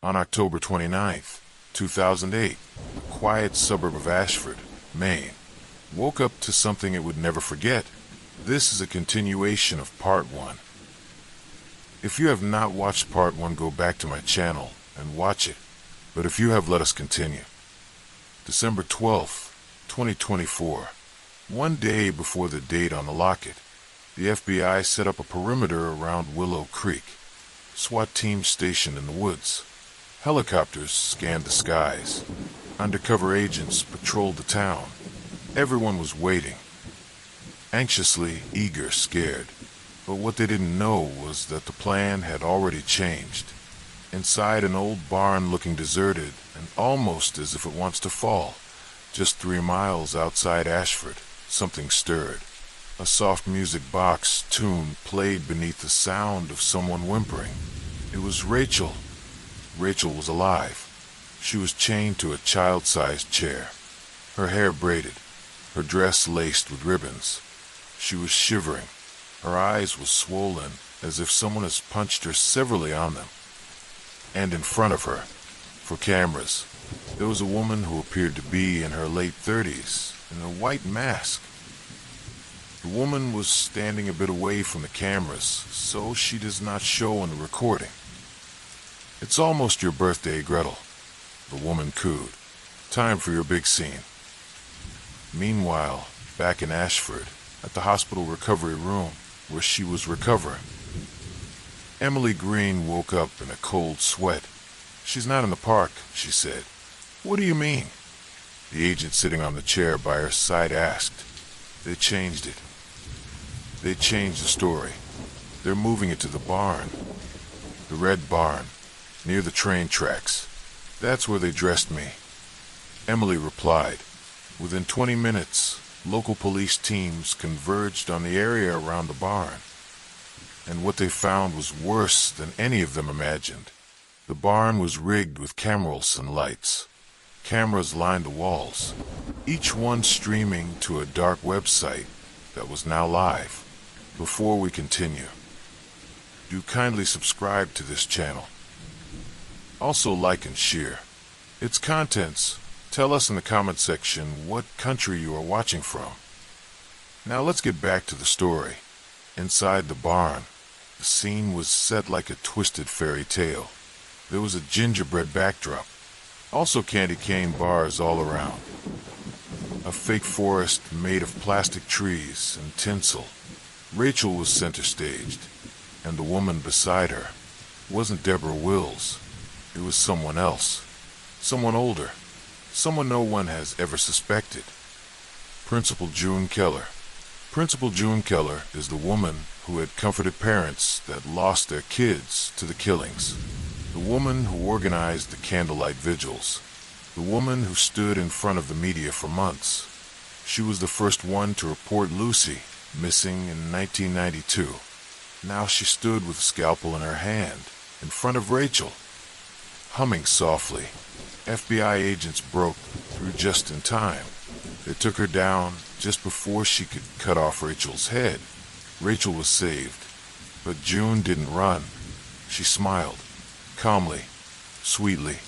On October 29th, 2008, the quiet suburb of Ashford, Maine, woke up to something it would never forget. This is a continuation of Part 1. If you have not watched Part 1, go back to my channel and watch it. But if you have, let us continue. December 12th, 2024. One day before the date on the locket, the FBI set up a perimeter around Willow Creek. SWAT teams stationed in the woods. Helicopters scanned the skies. Undercover agents patrolled the town. Everyone was waiting. Anxiously, eager, scared. But what they didn't know was that the plan had already changed. Inside an old barn looking deserted and almost as if it wants to fall, just 3 miles outside Ashford, something stirred. A soft music box tune played beneath the sound of someone whimpering. It was Rachel. Rachel was alive. She was chained to a child-sized chair, her hair braided, her dress laced with ribbons. She was shivering. Her eyes were swollen, as if someone has punched her severely on them. And in front of her, for cameras, there was a woman who appeared to be in her late 30s, in a white mask. The woman was standing a bit away from the cameras, so she does not show in the recording. "It's almost your birthday, Gretel," the woman cooed. "Time for your big scene." Meanwhile, back in Ashford, at the hospital recovery room, where she was recovering, Emily Green woke up in a cold sweat. "She's not in the park," she said. "What do you mean?" The agent sitting on the chair by her side asked. "They changed it. They changed the story. They're moving it to the barn. The red barn, near the train tracks. That's where they dressed me." Emily replied. Within 20 minutes, local police teams converged on the area around the barn. And what they found was worse than any of them imagined. The barn was rigged with cameras and lights. Cameras lined the walls, each one streaming to a dark website that was now live. Before we continue, do kindly subscribe to this channel. Also like and share its contents. Tell us in the comment section what country you are watching from. Now let's get back to the story. Inside the barn, the scene was set like a twisted fairy tale. There was a gingerbread backdrop, also candy cane bars all around. A fake forest made of plastic trees and tinsel. Rachel was center staged, and the woman beside her wasn't Deborah Wills. It was someone else, someone older, someone no one has ever suspected. Principal June Keller. Principal June Keller is the woman who had comforted parents that lost their kids to the killings. The woman who organized the candlelight vigils. The woman who stood in front of the media for months. She was the first one to report Lucy missing in 1992. Now she stood with a scalpel in her hand, in front of Rachel. Humming softly, FBI agents broke through just in time. They took her down just before she could cut off Rachel's head. Rachel was saved, but June didn't run. She smiled, calmly, sweetly.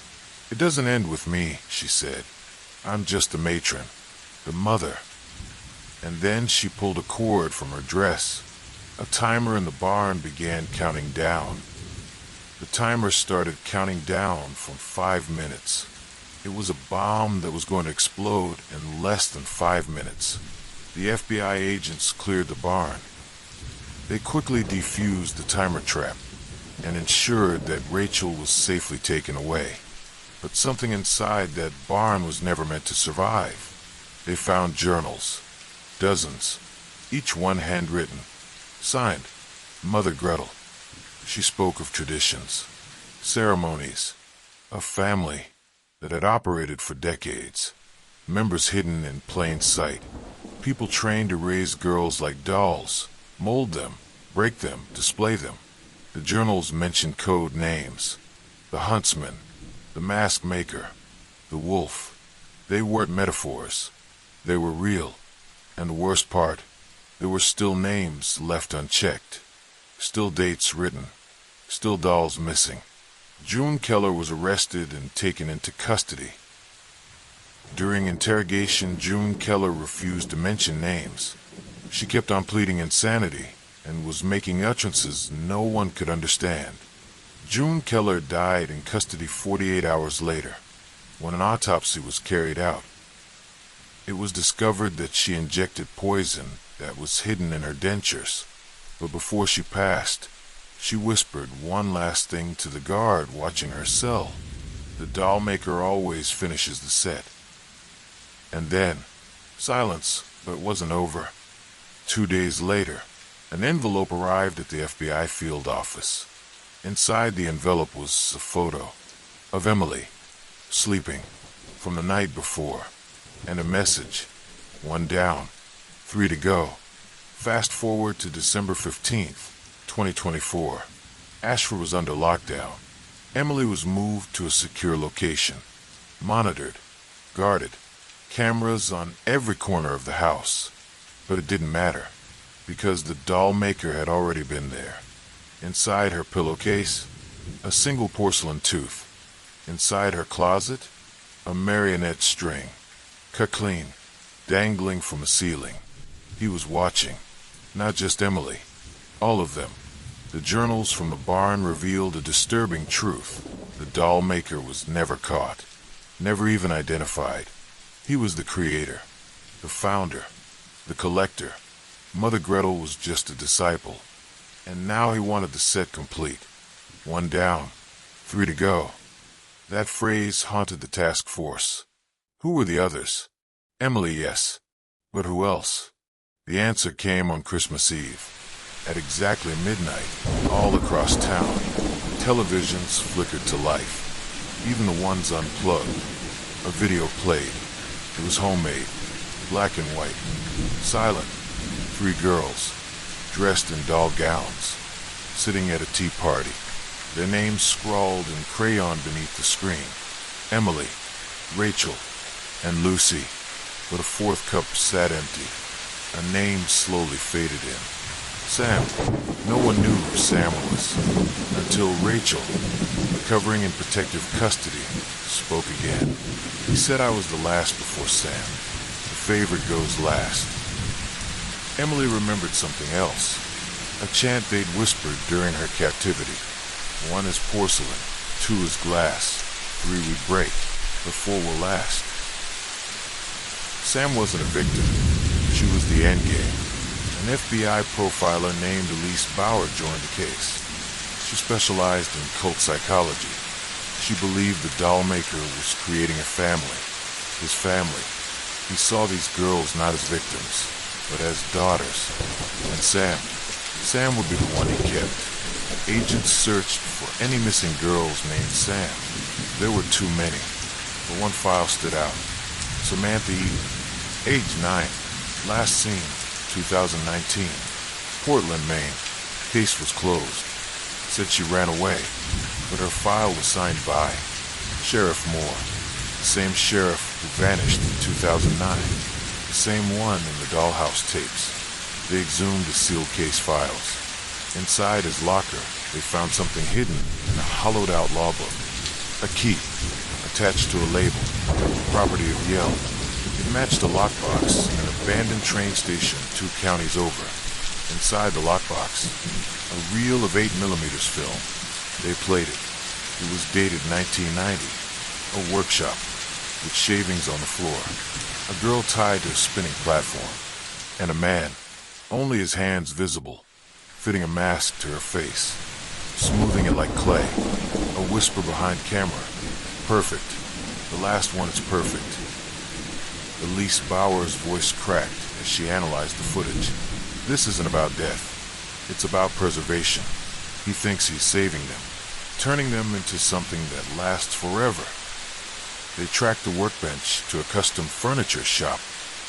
"It doesn't end with me," she said. "I'm just the matron, the mother." And then she pulled a cord from her dress. A timer in the barn began counting down. The timer started counting down from 5 minutes. It was a bomb that was going to explode in less than 5 minutes. The FBI agents cleared the barn. They quickly defused the timer trap and ensured that Rachel was safely taken away. But something inside that barn was never meant to survive. They found journals, dozens, each one handwritten, signed, Mother Gretel. She spoke of traditions, ceremonies, a family that had operated for decades, members hidden in plain sight, people trained to raise girls like dolls, mold them, break them, display them. The journals mentioned code names, the huntsman, the mask maker, the wolf. They weren't metaphors. They were real. And the worst part, there were still names left unchecked, still dates written, still dolls missing. June Keller was arrested and taken into custody. During interrogation, June Keller refused to mention names. She kept on pleading insanity and was making utterances no one could understand. June Keller died in custody 48 hours later, when an autopsy was carried out. It was discovered that she injected poison that was hidden in her dentures, but before she passed, she whispered one last thing to the guard watching her cell. The Dollmaker always finishes the set. And then, silence, but it wasn't over. 2 days later, an envelope arrived at the FBI field office. Inside the envelope was a photo of Emily, sleeping, from the night before, and a message, 1 down, 3 to go. Fast forward to December 15th, 2024. Ashford was under lockdown. Emily was moved to a secure location, monitored, guarded, cameras on every corner of the house. But it didn't matter, because the Dollmaker had already been there. Inside her pillowcase, a single porcelain tooth. Inside her closet, a marionette string, cut clean, dangling from a ceiling. He was watching, not just Emily, all of them. The journals from the barn revealed a disturbing truth. The Dollmaker was never caught, never even identified. He was the creator, the founder, the collector. Mother Gretel was just a disciple. And now he wanted the set complete. 1 down, 3 to go. That phrase haunted the task force. Who were the others? Emily, yes. But who else? The answer came on Christmas Eve. At exactly midnight, all across town, televisions flickered to life. Even the ones unplugged. A video played. It was homemade, black and white, silent. 3 girls, dressed in doll gowns, sitting at a tea party. Their names scrawled in crayon beneath the screen. Emily, Rachel, and Lucy. But a 4th cup sat empty. A name slowly faded in. Sam. No one knew who Sam was, until Rachel, recovering in protective custody, spoke again. He said I was the last before Sam. The favorite goes last. Emily remembered something else. A chant they'd whispered during her captivity. 1 is porcelain, 2 is glass, 3 we break, but 4 will last. Sam wasn't a victim. She was the endgame. An FBI profiler named Elise Bauer joined the case. She specialized in cult psychology. She believed the Dollmaker was creating a family. His family. He saw these girls not as victims, but as daughters. And Sam would be the one he kept. Agents searched for any missing girls named Sam. There were too many, but one file stood out. Samantha Eden, age 9, last seen 2019, Portland, Maine. Case was closed. Said she ran away, but her file was signed by Sheriff Moore, the same sheriff who vanished in 2009, the same one in the dollhouse tapes. They exhumed the sealed case files. Inside his locker, they found something hidden in a hollowed-out law book. A key, attached to a label, property of Yale. It matched a lockbox in an abandoned train station 2 counties over. Inside the lockbox, a reel of 8mm film. They played it. It was dated 1990. A workshop, with shavings on the floor. A girl tied to a spinning platform. And a man, only his hands visible, fitting a mask to her face, smoothing it like clay. A whisper behind camera. Perfect. The last one is perfect. Elise Bauer's voice cracked as she analyzed the footage. This isn't about death. It's about preservation. He thinks he's saving them, turning them into something that lasts forever. They tracked the workbench to a custom furniture shop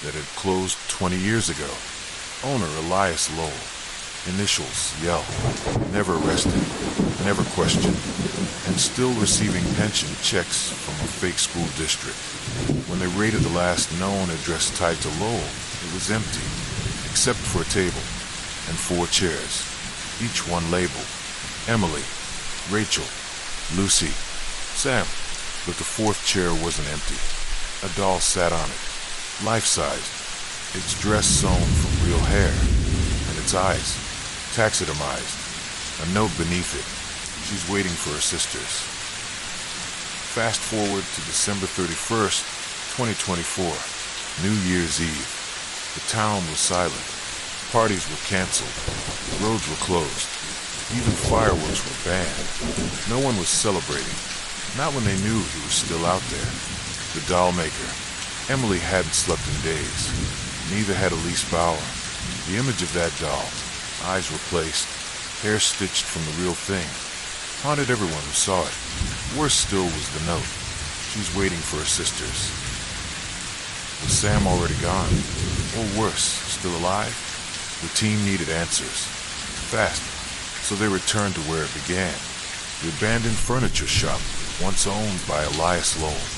that had closed 20 years ago. Owner Elias Lowell. Initials Yell. Never arrested, never questioned, and still receiving pension checks from a fake school district. When they raided the last known address tied to Lowell, it was empty, except for a table and 4 chairs, each one labeled Emily, Rachel, Lucy, Sam, but the fourth chair wasn't empty. A doll sat on it, life-sized, its dress sewn from real hair, and its eyes taxidermized. A note beneath it, she's waiting for her sisters. Fast forward to December 31st, 2024, New Year's Eve. The town was silent. Parties were canceled. Roads were closed. Even fireworks were banned. No one was celebrating. Not when they knew he was still out there. The Dollmaker. Emily hadn't slept in days. Neither had Elise Bauer. The image of that doll, eyes replaced, hair stitched from the real thing, haunted everyone who saw it. Worse still was the note. She's waiting for her sisters. Was Sam already gone? Or worse, still alive? The team needed answers. Fast. So they returned to where it began. The abandoned furniture shop, once owned by Elias Lowell.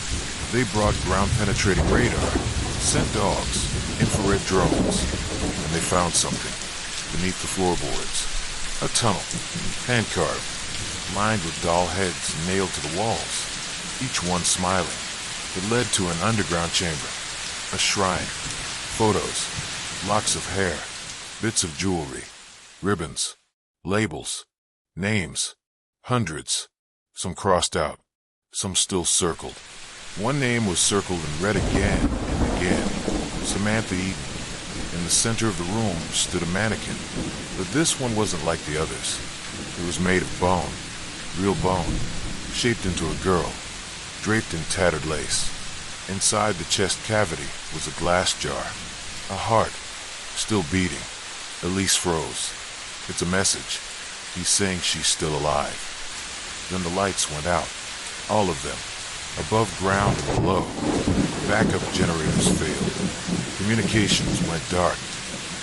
They brought ground-penetrating radar, sent dogs, infrared drones, and they found something beneath the floorboards. A tunnel, hand-carved, lined with doll heads nailed to the walls, each one smiling. It led to an underground chamber, a shrine, photos, locks of hair, bits of jewelry, ribbons, labels, names, hundreds, some crossed out, some still circled. One name was circled and read again and again, Samantha Eden. In the center of the room stood a mannequin, but this one wasn't like the others. It was made of bone, real bone, shaped into a girl, draped in tattered lace. Inside the chest cavity was a glass jar, a heart, still beating. Elise froze. It's a message. He's saying she's still alive. Then the lights went out, all of them, above ground and below. Backup generators failed. Communications went dark,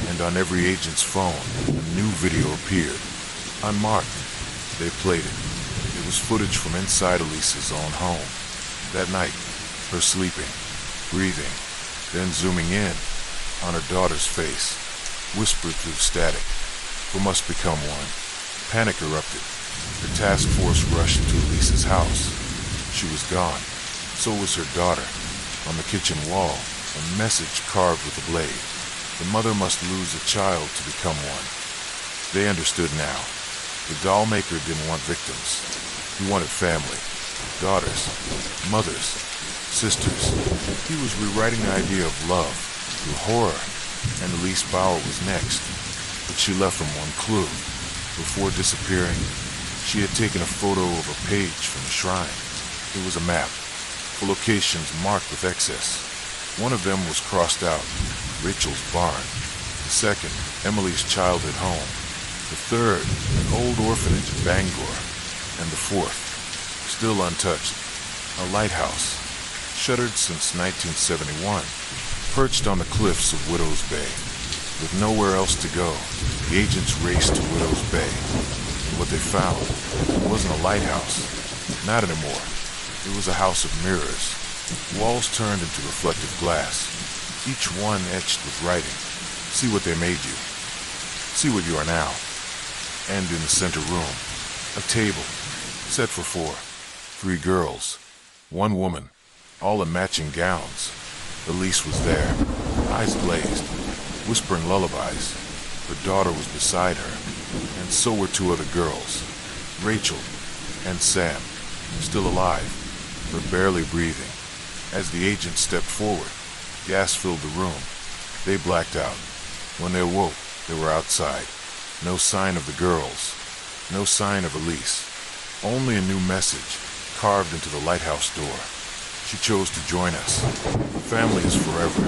and on every agent's phone, a new video appeared. Unmarked, they played it. It was footage from inside Elise's own home. That night, her sleeping, breathing, then zooming in on her daughter's face, whispered through static, "We must become one." Panic erupted. The task force rushed to Elise's house. She was gone. So was her daughter. On the kitchen wall, a message carved with a blade. The mother must lose a child to become one. They understood now. The Dollmaker didn't want victims. He wanted family. Daughters, mothers, sisters. He was rewriting the idea of love through horror, and Elise Bauer was next. But she left him one clue. Before disappearing, she had taken a photo of a page from the shrine. It was a map, for locations marked with excess. One of them was crossed out, Rachel's barn. The second, Emily's childhood home. The third, an old orphanage in Bangor. And the fourth, still untouched, a lighthouse, shuttered since 1971, perched on the cliffs of Widow's Bay. With nowhere else to go, the agents raced to Widow's Bay. And what they found wasn't a lighthouse. Not anymore. It was a house of mirrors. Walls turned into reflective glass, each one etched with writing. See what they made you. See what you are now. And in the center room, a table, set for four. 3 girls, 1 woman, all in matching gowns. Elise was there, eyes glazed, whispering lullabies. Her daughter was beside her, and so were 2 other girls, Rachel and Sam, still alive, but barely breathing. As the agent stepped forward, gas filled the room. They blacked out. When they awoke, they were outside. No sign of the girls, no sign of Elise. Only a new message, carved into the lighthouse door. She chose to join us. Family is forever.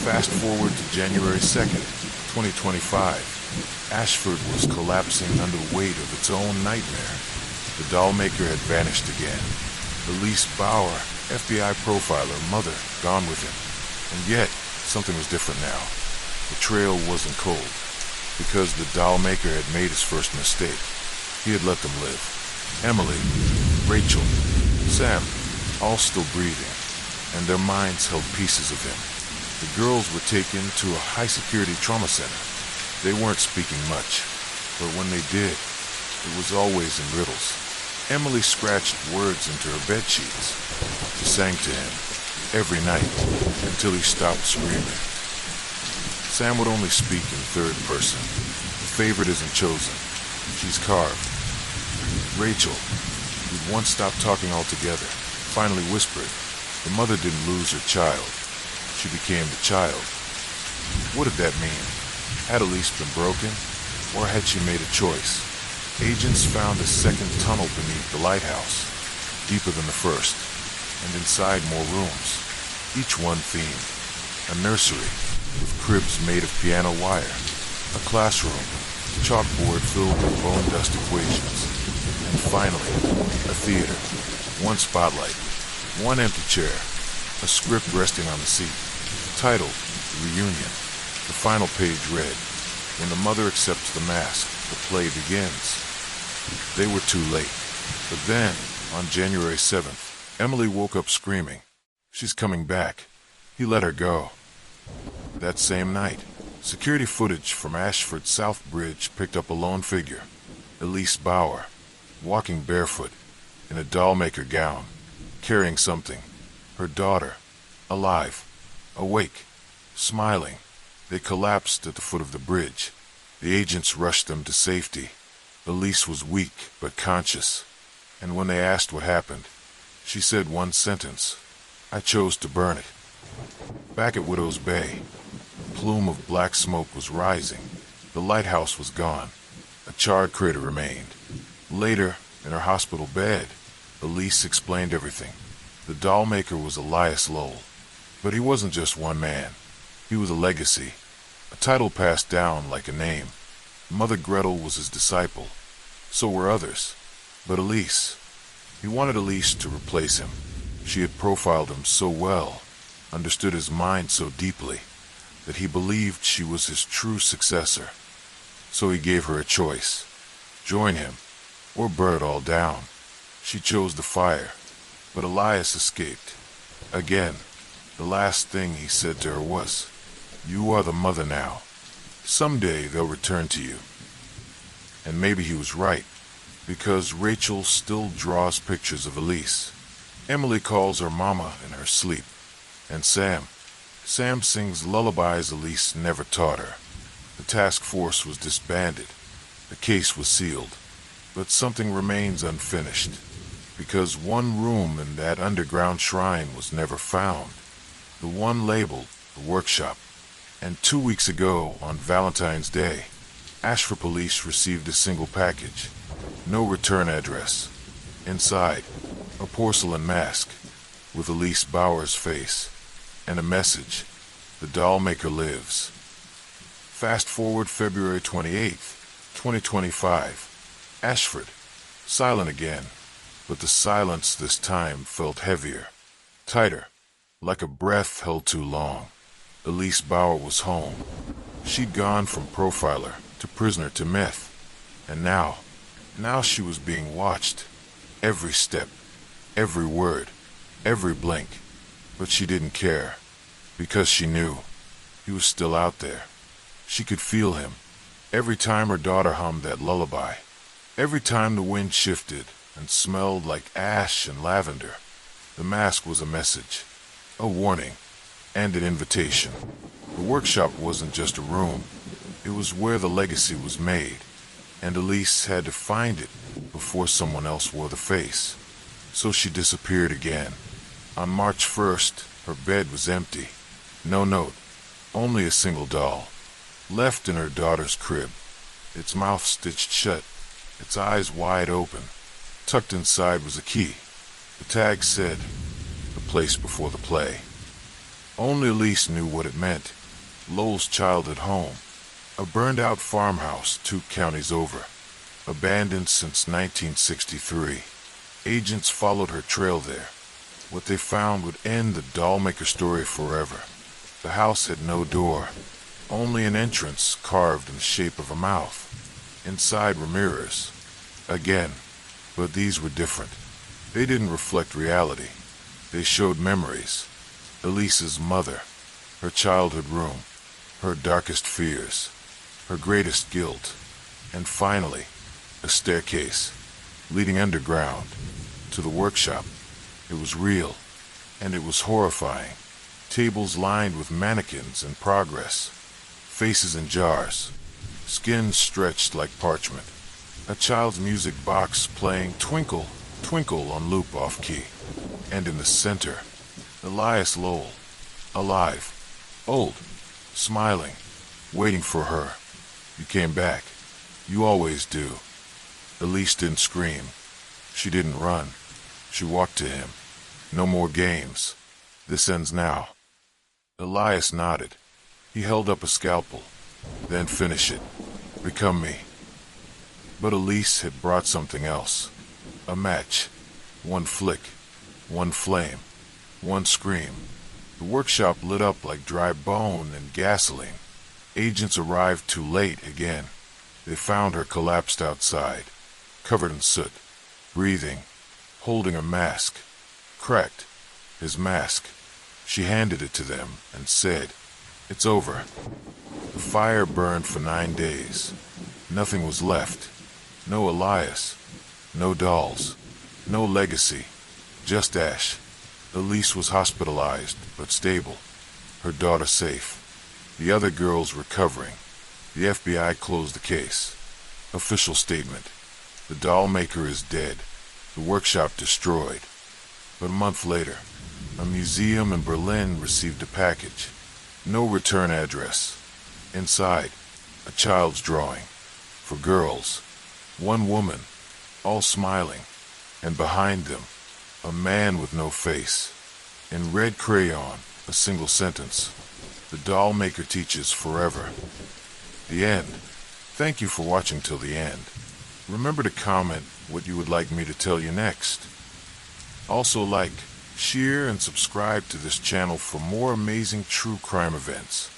Fast forward to January 2nd, 2025. Ashford was collapsing under the weight of its own nightmare. The Dollmaker had vanished again. Elise Bauer, FBI profiler, mother, gone with him. And yet, something was different now. The trail wasn't cold, because the Dollmaker had made his first mistake. He had let them live. Emily, Rachel, Sam, all still breathing, and their minds held pieces of him. The girls were taken to a high-security trauma center. They weren't speaking much, but when they did, it was always in riddles. Emily scratched words into her bed sheets. She sang to him every night until he stopped screaming. Sam would only speak in third person. The favorite isn't chosen. She's carved. Rachel, who'd once stopped talking altogether, finally whispered. The mother didn't lose her child. She became the child. What did that mean? Had Elise been broken? Or had she made a choice? Agents found a second tunnel beneath the lighthouse, deeper than the first, and inside more rooms, each one themed. A nursery, with cribs made of piano wire, a classroom, chalkboard filled with bone dust equations, and finally, a theater, one spotlight, one empty chair, a script resting on the seat, titled Reunion. The final page read, "When the mother accepts the mask, the play begins." They were too late. But then, on January 7th, Emily woke up screaming, "She's coming back." He let her go. That same night, security footage from Ashford South Bridge picked up a lone figure, Elise Bauer, walking barefoot, in a Dollmaker gown, carrying something. Her daughter, alive, awake, smiling. They collapsed at the foot of the bridge. The agents rushed them to safety. Elise was weak but conscious, and when they asked what happened, she said one sentence, "I chose to burn it." Back at Widow's Bay, a plume of black smoke was rising. The lighthouse was gone. A charred crater remained. Later, in her hospital bed, Elise explained everything. The Dollmaker was Elias Lowell, but he wasn't just one man. He was a legacy, a title passed down like a name. Mother Gretel was his disciple. So were others. But Elise, he wanted Elise to replace him. She had profiled him so well, understood his mind so deeply, that he believed she was his true successor. So he gave her a choice. Join him, or burn it all down. She chose the fire, but Elias escaped. Again, the last thing he said to her was, "You are the mother now. Someday they'll return to you." And maybe he was right, because Rachel still draws pictures of Elise. Emily calls her mama in her sleep. And Sam sings lullabies Elise never taught her. The task force was disbanded. The case was sealed. But something remains unfinished, because one room in that underground shrine was never found. The one labeled the workshop. And 2 weeks ago, on Valentine's Day, Ashford police received a single package. No return address. Inside, a porcelain mask with Elise Bauer's face and a message, "The Dollmaker lives." Fast forward February 28th, 2025. Ashford, silent again, but the silence this time felt heavier, tighter, like a breath held too long. Elise Bauer was home. She'd gone from profiler to prisoner to myth, and now she was being watched. Every step, every word, every blink. But she didn't care, because she knew he was still out there. She could feel him, every time her daughter hummed that lullaby, every time the wind shifted and smelled like ash and lavender. The mask was a message, a warning, and an invitation. The workshop wasn't just a room. It was where the legacy was made, and Elise had to find it before someone else wore the face. So she disappeared again. On March 1st, her bed was empty. No note, only a single doll, left in her daughter's crib, its mouth stitched shut, its eyes wide open. Tucked inside was a key. The tag said, "The place before the play." Only Elise knew what it meant. Lowell's childhood home. A burned-out farmhouse 2 counties over. Abandoned since 1963. Agents followed her trail there. What they found would end the Dollmaker story forever. The house had no door, only an entrance carved in the shape of a mouth. Inside were mirrors. Again, but these were different. They didn't reflect reality. They showed memories. Elise's mother, her childhood room, her darkest fears, her greatest guilt, and finally, a staircase. leading underground, to the workshop. It was real, and it was horrifying. Tables lined with mannequins in progress, faces in jars, skin stretched like parchment. A child's music box playing Twinkle, Twinkle on loop off-key. And in the center, Elias Lowell, alive, old, smiling, waiting for her. You came back. You always do. Elise didn't scream. She didn't run. She walked to him. No more games. This ends now. Elias nodded. He held up a scalpel. Then finish it. Become me. But Elise had brought something else. A match. One flick. One flame. One scream. The workshop lit up like dry bone and gasoline. Agents arrived too late again. They found her collapsed outside, covered in soot, breathing, holding a mask. Cracked. His mask. She handed it to them and said, "It's over." The fire burned for 9 days. Nothing was left. No Elias. No dolls. No legacy. Just ash. Elise was hospitalized, but stable. Her daughter safe. The other girls recovering. The FBI closed the case. Official statement. The Dollmaker is dead. The workshop destroyed. But a month later, a museum in Berlin received a package. No return address. Inside, a child's drawing. For girls. One woman, all smiling. And behind them, a man with no face. In red crayon, a single sentence. The Dollmaker teaches forever. The end. Thank you for watching till the end. Remember to comment what you would like me to tell you next. Also like, share, and subscribe to this channel for more amazing true crime events.